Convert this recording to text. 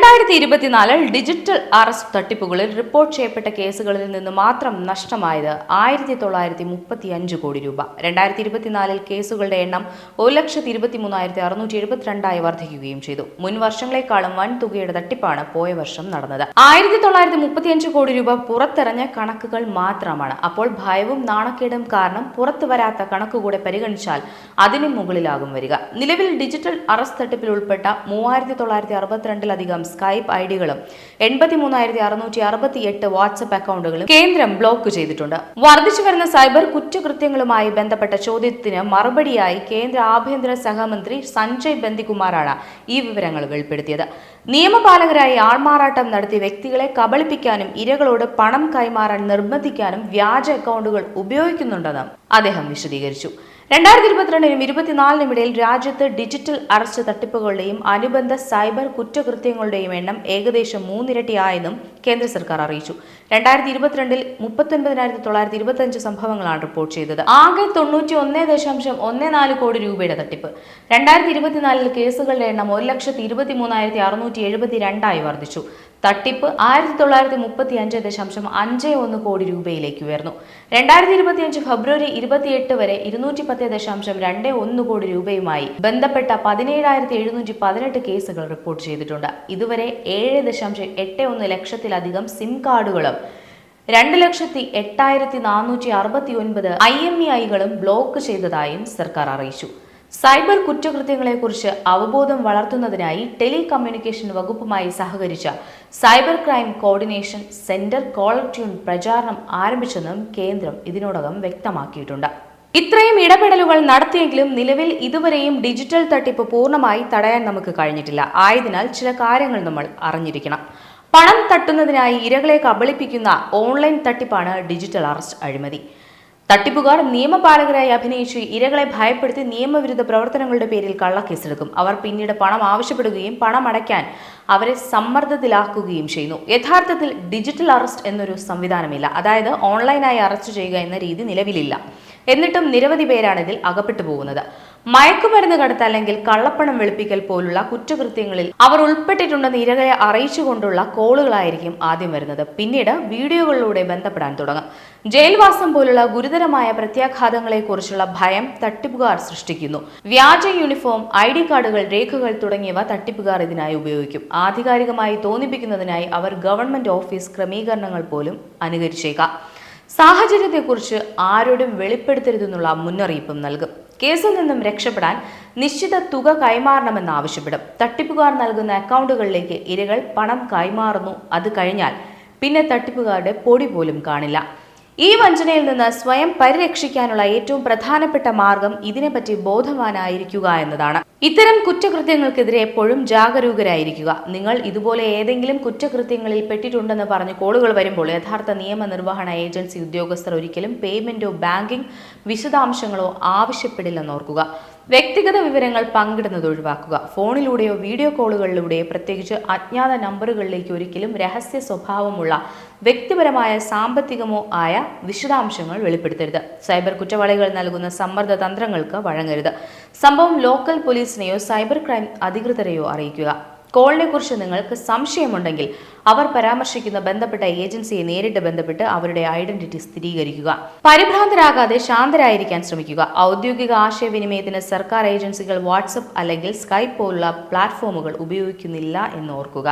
2024 digital arrest തട്ടിപ്പുകളിൽ report ചെയ്യപ്പെട്ട കേസുകളിൽ നിന്ന് മാത്രം നഷ്ടമായത് 1935 കോടി രൂപ. 2024 കേസുകളുടെ എണ്ണം 1,23,672 വർദ്ധിക്കുകയും ചെയ്തു. മുൻ വർഷങ്ങളെക്കാളും വൻ തുകയുടെ തട്ടിപ്പാണ് പോയ വർഷം നടന്നത്. 1935 കോടി രൂപ പുറത്തിറങ്ങിയ കണക്കുകൾ മാത്രമാണ്. അപ്പോൾ ഭയവും നാണക്കേടും കാരണം പുറത്തു വരാത്ത കണക്കുകൂടെ പരിഗണിച്ചാൽ അതിന് മുകളിലാകും വരിക. നിലവിൽ ഡിജിറ്റൽ അറസ്റ്റ് തട്ടിപ്പിൽ ഉൾപ്പെട്ട 3,962 സ്കൈപ്പ് ഐഡികളും 83,668 വാട്സ്ആപ്പ് അക്കൗണ്ടുകളും കേന്ദ്രം ബ്ലോക്ക് ചെയ്തിട്ടുണ്ട്. വർദ്ധിച്ചു വരുന്ന സൈബർ കുറ്റകൃത്യങ്ങളുമായി ബന്ധപ്പെട്ട ചോദ്യത്തിന് മറുപടിയായി കേന്ദ്ര ആഭ്യന്തര സഹമന്ത്രി സഞ്ജയ് ബന്ദികുമാറാണ് ഈ വിവരങ്ങൾ വെളിപ്പെടുത്തിയത്. നിയമപാലകരായി ആൾമാറാട്ടം നടത്തിയ വ്യക്തികളെ കബളിപ്പിക്കാനും ഇരകളോട് പണം കൈമാറാൻ നിർബന്ധിക്കാനും വ്യാജ അക്കൗണ്ടുകൾ ഉപയോഗിക്കുന്നുണ്ടെന്നും അദ്ദേഹം വിശദീകരിച്ചു. 2022-നും 2024-നും ഇടയിൽ രാജ്യത്ത് ഡിജിറ്റൽ അറസ്റ്റ് തട്ടിപ്പുകളുടെയും അനുബന്ധ സൈബർ കുറ്റകൃത്യങ്ങളുടെയും എണ്ണം ഏകദേശം 3 ഇരട്ടിയായെന്നും കേന്ദ്ര സർക്കാർ അറിയിച്ചു. 2022-ൽ 39,925 സംഭവങ്ങളാണ് റിപ്പോർട്ട് ചെയ്തത്. ആകെ 91.14 കോടി രൂപയുടെ തട്ടിപ്പ്. 2024-ൽ കേസുകളുടെ എണ്ണം 1,23,672 വർദ്ധിച്ചു. തട്ടിപ്പ് 1935.51 കോടി രൂപയിലേക്ക് ഉയർന്നു. 2025 ഫെബ്രുവരി 28 വരെ 210.21 കോടി രൂപയുമായി ബന്ധപ്പെട്ട 17,718 കേസുകൾ റിപ്പോർട്ട് ചെയ്തിട്ടുണ്ട്. ഇതുവരെ 7.81 ലക്ഷത്തിലധികം സിം കാർഡുകളും 2,08,469 IMEIകളും ബ്ലോക്ക് ചെയ്തതായും സർക്കാർ അറിയിച്ചു. സൈബർ കുറ്റകൃത്യങ്ങളെക്കുറിച്ച് അവബോധം വളർത്തുന്നതിനായി ടെലികമ്മ്യൂണിക്കേഷൻ വകുപ്പുമായി സഹകരിച്ച cyber crime coordination centre caller tune പ്രചാരണം ആരംഭിച്ചെന്നും കേന്ദ്രം ഇതിനോടകം വ്യക്തമാക്കിയിട്ടുണ്ട്. ഇത്രയും ഇടപെടലുകൾ നടത്തിയെങ്കിലും നിലവിൽ ഇതുവരെയും ഡിജിറ്റൽ തട്ടിപ്പ് പൂർണ്ണമായി തടയാൻ നമുക്ക് കഴിഞ്ഞിട്ടില്ല. ആയതിനാൽ ചില കാര്യങ്ങൾ നമ്മൾ അറിഞ്ഞിരിക്കണം. പണം തട്ടുന്നതിനായി ഇരകളെ കബളിപ്പിക്കുന്ന ഓൺലൈൻ തട്ടിപ്പാണ് ഡിജിറ്റൽ അറസ്റ്റ് അഴിമതി. തട്ടിപ്പുകാർ നിയമപാലകരായി അഭിനയിച്ച് ഇരകളെ ഭയപ്പെടുത്തി നിയമവിരുദ്ധ പ്രവർത്തനങ്ങളുടെ പേരിൽ കള്ളക്കേസെടുക്കും. അവർ പിന്നീട് പണം ആവശ്യപ്പെടുകയും പണം അടയ്ക്കാൻ അവരെ സമ്മർദ്ദത്തിലാക്കുകയും ചെയ്യുന്നു. യഥാർത്ഥത്തിൽ ഡിജിറ്റൽ അറസ്റ്റ് എന്നൊരു സംവിധാനമില്ല. അതായത് ഓൺലൈനായി അറസ്റ്റ് ചെയ്യുക എന്ന രീതി നിലവിലില്ല. എന്നിട്ടും നിരവധി പേരാണ് ഇതിൽ അകപ്പെട്ടു പോകുന്നത്. മയക്കുമരുന്ന് കടത്ത് അല്ലെങ്കിൽ കള്ളപ്പണം വെളുപ്പിക്കൽ പോലുള്ള കുറ്റകൃത്യങ്ങളിൽ അവർ ഉൾപ്പെട്ടിട്ടുണ്ടെന്ന് ഇരകളെ അറിയിച്ചുകൊണ്ടുള്ള കോളുകളായിരിക്കും ആദ്യം വരുന്നത്. പിന്നീട് വീഡിയോകളിലൂടെ ബന്ധപ്പെടാൻ തുടങ്ങും. ജയിൽവാസം പോലുള്ള ഗുരുതരമായ പ്രത്യാഘാതങ്ങളെക്കുറിച്ചുള്ള ഭയം തട്ടിപ്പുകാർ സൃഷ്ടിക്കുന്നു. വ്യാജ യൂണിഫോം, ID കാർഡുകൾ, രേഖകൾ തുടങ്ങിയവ തട്ടിപ്പുകാർ ഇതിനായി ഉപയോഗിക്കും. ആധികാരികമായി തോന്നിപ്പിക്കുന്നതിനായി അവർ ഗവൺമെന്റ് ഓഫീസ് ക്രമീകരണങ്ങൾ പോലും അനുകരിച്ചേക്കാം. സാഹചര്യത്തെക്കുറിച്ച് ആരോടും വെളിപ്പെടുത്തരുതെന്നുള്ള മുന്നറിയിപ്പും നൽകും. കേസിൽ നിന്നും രക്ഷപ്പെടാൻ നിശ്ചിത തുക കൈമാറണമെന്ന് ആവശ്യപ്പെടും. തട്ടിപ്പുകാർ നൽകുന്ന അക്കൗണ്ടുകളിലേക്ക് ഇരകൾ പണം കൈമാറുന്നു. അത് കഴിഞ്ഞാൽ പിന്നെ തട്ടിപ്പുകാരുടെ പൊടി പോലും കാണില്ല. ഈ വഞ്ചനയിൽ നിന്ന് സ്വയം പരിരക്ഷിക്കാനുള്ള ഏറ്റവും പ്രധാനപ്പെട്ട മാർഗം ഇതിനെപ്പറ്റി ബോധവാനായിരിക്കുക എന്നതാണ്. ഇത്തരം കുറ്റകൃത്യങ്ങൾക്കെതിരെ എപ്പോഴും ജാഗരൂകരായിരിക്കുക. നിങ്ങൾ ഇതുപോലെ ഏതെങ്കിലും കുറ്റകൃത്യങ്ങളിൽ പെട്ടിട്ടുണ്ടെന്ന് പറഞ്ഞ് കോളുകൾ വരുമ്പോൾ യഥാർത്ഥ നിയമനിർവഹണ ഏജൻസി ഉദ്യോഗസ്ഥർ ഒരിക്കലും പേയ്മെന്റോ ബാങ്കിംഗ് വിശദാംശങ്ങളോ ആവശ്യപ്പെടില്ലെന്ന് ഓർക്കുക. വ്യക്തിഗത വിവരങ്ങൾ പങ്കിടുന്നത് ഒഴിവാക്കുക. ഫോണിലൂടെയോ വീഡിയോ കോളുകളിലൂടെയോ പ്രത്യേകിച്ച് അജ്ഞാത നമ്പറുകളിലേക്ക് ഒരിക്കലും രഹസ്യ സ്വഭാവമുള്ള വ്യക്തിപരമായ സാമ്പത്തികമോ ആയ വിശദാംശങ്ങൾ വെളിപ്പെടുത്തരുത്. സൈബർ കുറ്റവാളികൾ നൽകുന്ന സമ്മർദ്ദ തന്ത്രങ്ങൾക്ക് വഴങ്ങരുത്. സംഭവം ലോക്കൽ പോലീസിനെയോ സൈബർ ക്രൈം അധികൃതരെയോ അറിയിക്കുക. കോളിനെ കുറിച്ച് നിങ്ങൾക്ക് സംശയമുണ്ടെങ്കിൽ അവർ പരാമർശിക്കുന്ന ബന്ധപ്പെട്ട ഏജൻസിയെ നേരിട്ട് ബന്ധപ്പെട്ട് അവരുടെ ഐഡന്റിറ്റി സ്ഥിരീകരിക്കുക. പരിഭ്രാന്തരാകാതെ ശാന്തരായിരിക്കാൻ ശ്രമിക്കുക. ഔദ്യോഗിക ആശയവിനിമയത്തിന് സർക്കാർ ഏജൻസികൾ വാട്സ്ആപ്പ് അല്ലെങ്കിൽ സ്കൈപ്പ് പോലുള്ള പ്ലാറ്റ്ഫോമുകൾ ഉപയോഗിക്കുന്നില്ല എന്ന് ഓർക്കുക.